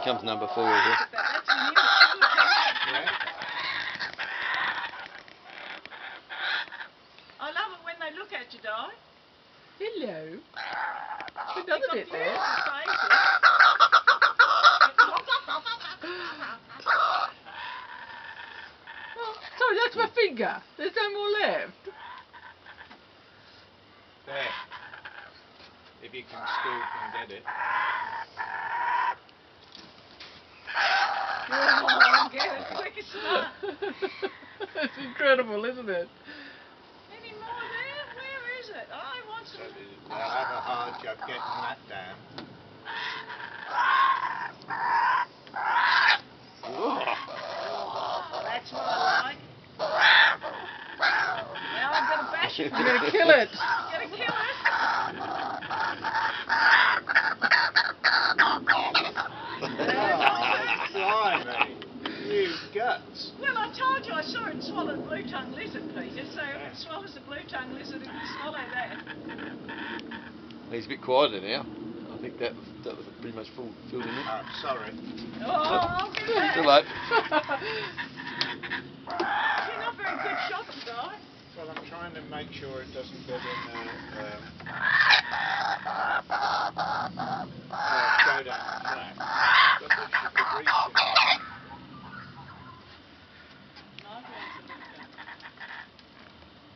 comes number 4 here. That's a new Yeah. I love it when they look at you, Di. Hello. Another bit there. Oh, sorry, that's my finger. There's no more left. There. If you can scoop and get it. Oh, get it quick as smart. It's incredible, isn't it? Any more there? Where is it? I want So some. they'll have a hard job getting that down. Oh, that's what I like. Now I'm going to bash it. I'm going to kill it. I'm going to kill it. Blimey. You guts. Well, I told you I saw it swallow the blue-tongued lizard, Peter, so if it swallows the blue-tongued lizard, it can swallow that. He's a bit quieter now. I think that was pretty much filled in it. Oh, sorry. Oh, I'll get that. Too late. You're not very good shots, Di. Well, I'm trying to make sure it doesn't get in there.